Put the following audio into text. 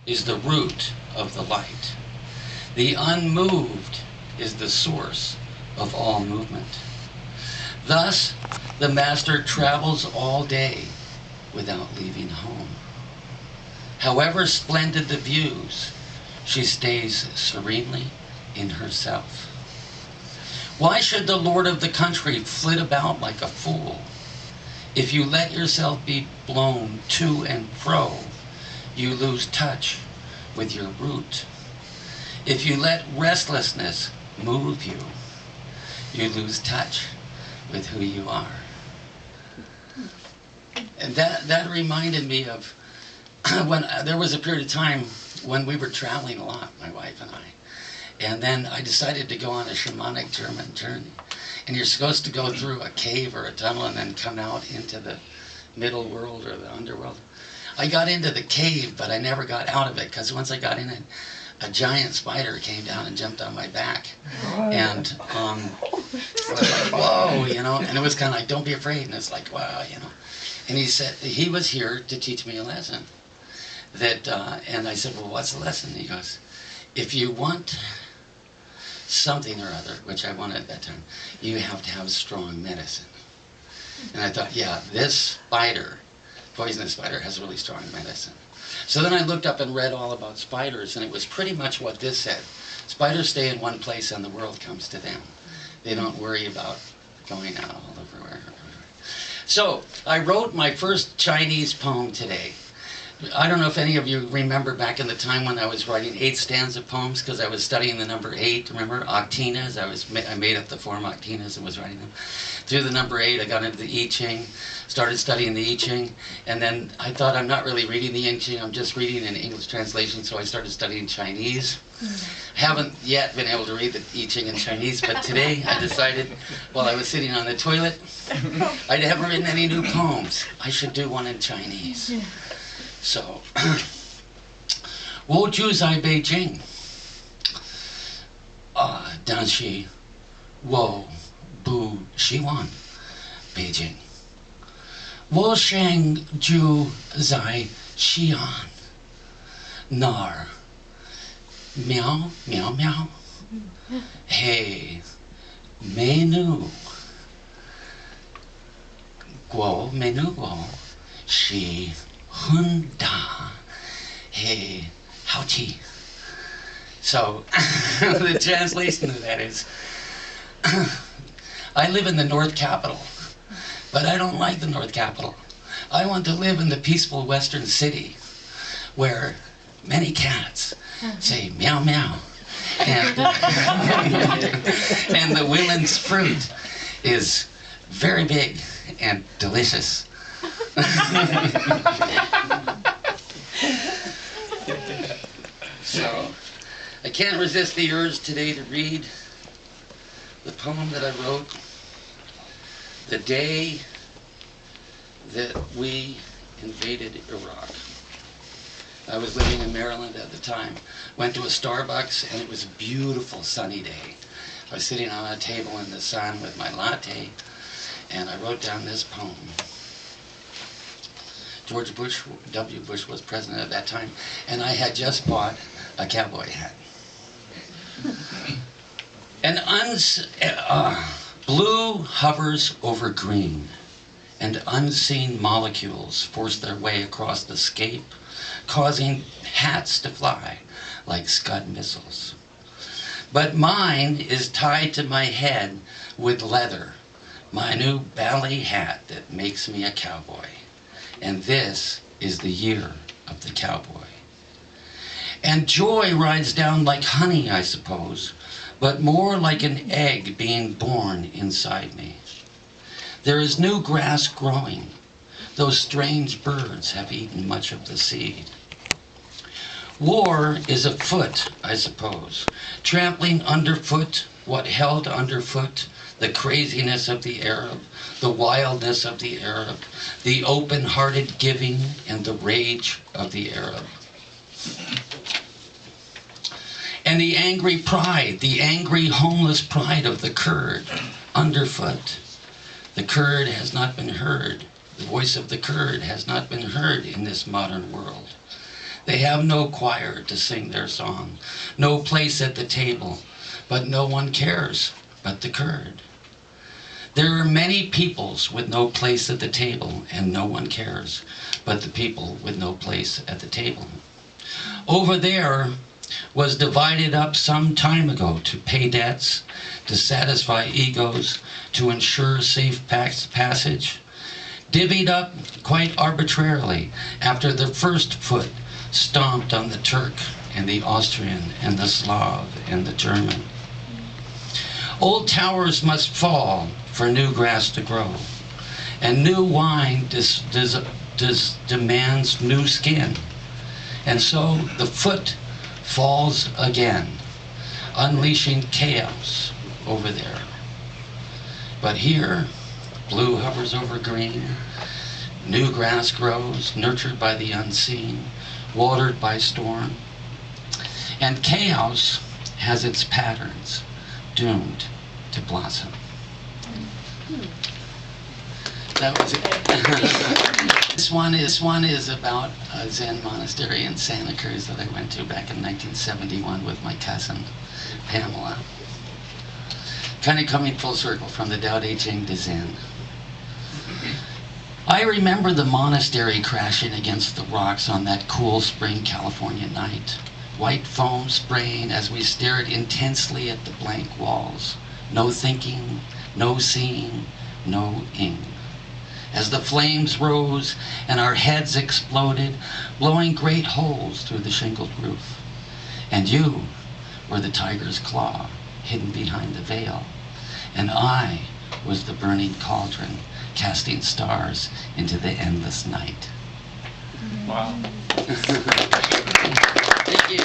is the root of the light. The unmoved is the source of all movement. Thus, the master travels all day without leaving home. However splendid the views, she stays serenely in herself. Why should the lord of the country flit about like a fool? If you let yourself be blown to and fro, you lose touch with your root. If you let restlessness move you, you lose touch with who you are. And that reminded me of when there was a period of time when we were traveling a lot, my wife and I. And then I decided to go on a shamanic German journey. And you're supposed to go through a cave or a tunnel and then come out into the middle world or the underworld. I got into the cave, but I never got out of it, because once I got in it, a giant spider came down and jumped on my back. And I was like, whoa, you know, and it was kind of like, don't be afraid. And it's like, wow, you know. And he said, he was here to teach me a lesson. And I said, well, what's the lesson? He goes, if you want something or other, which I wanted at that time, you have to have strong medicine. And I thought, yeah, this spider, poisonous spider, has really strong medicine. So then I looked up and read all about spiders, and it was pretty much what this said. Spiders stay in one place and the world comes to them. They don't worry about going out all over. So I wrote my first Chinese poem today. I don't know if any of you remember back in the time when I was writing 8 stanza poems, because I was studying the number 8, remember, octinas. I made up the form octinas and was writing them. Through the number 8, I got into the I Ching, started studying the I Ching, and then I thought, I'm not really reading the I Ching, I'm just reading an English translation, so I started studying Chinese. I haven't yet been able to read the I Ching in Chinese, but today I decided, while I was sitting on the toilet, I'd haven't written any new poems. I should do one in Chinese. So, 我住在北京，但是我不喜欢北京。我想住在西安，那儿喵喵喵，嘿，美女国是很大，嘿，好吃。So, the translation of that is, I live in the North Capital, but I don't like the North Capital. I want to live in the peaceful Western city, where many cats say meow meow, and, and the women's fruit is very big and delicious. So, I can't resist the urge today to read the poem that I wrote the day that we invaded Iraq. I was living in Maryland at the time. Went to a Starbucks, and it was a beautiful sunny day. I was sitting on a table in the sun with my latte, and I wrote down this poem. George W. Bush was president at that time, and I had just bought a cowboy hat. And blue hovers over green, and unseen molecules force their way across the scape, causing hats to fly like Scud missiles. But mine is tied to my head with leather, my new ballet hat that makes me a cowboy. And this is the year of the cowboy. And joy rides down like honey, I suppose, but more like an egg being born inside me. There is new grass growing. Those strange birds have eaten much of the seed. War is afoot, I suppose, trampling underfoot what held underfoot the craziness of the Arab, the wildness of the Arab, the open-hearted giving and the rage of the Arab. And the angry pride, the angry homeless pride of the Kurd, underfoot. The Kurd has not been heard. The voice of the Kurd has not been heard in this modern world. They have no choir to sing their song, no place at the table, but no one cares but the Kurd. There are many peoples with no place at the table, and no one cares but the people with no place at the table. Over there was divided up some time ago to pay debts, to satisfy egos, to ensure safe passage, divvied up quite arbitrarily after the first foot stomped on the Turk and the Austrian and the Slav and the German. Old towers must fall for new grass to grow, and new wine demands new skin. And so the foot falls again, unleashing chaos over there. But here, blue hovers over green, new grass grows, nurtured by the unseen, watered by storm. And chaos has its patterns, doomed to blossom. That was it. This one is about a Zen monastery in Santa Cruz that I went to back in 1971 with my cousin, Pamela. Kind of coming full circle from the Tao Te Ching to Zen. I remember the monastery crashing against the rocks on that cool spring California night. White foam spraying as we stared intensely at the blank walls. No thinking, no seeing, no ing. As the flames rose and our heads exploded, blowing great holes through the shingled roof. And you were the tiger's claw, hidden behind the veil. And I was the burning cauldron, casting stars into the endless night. Wow. Thank you.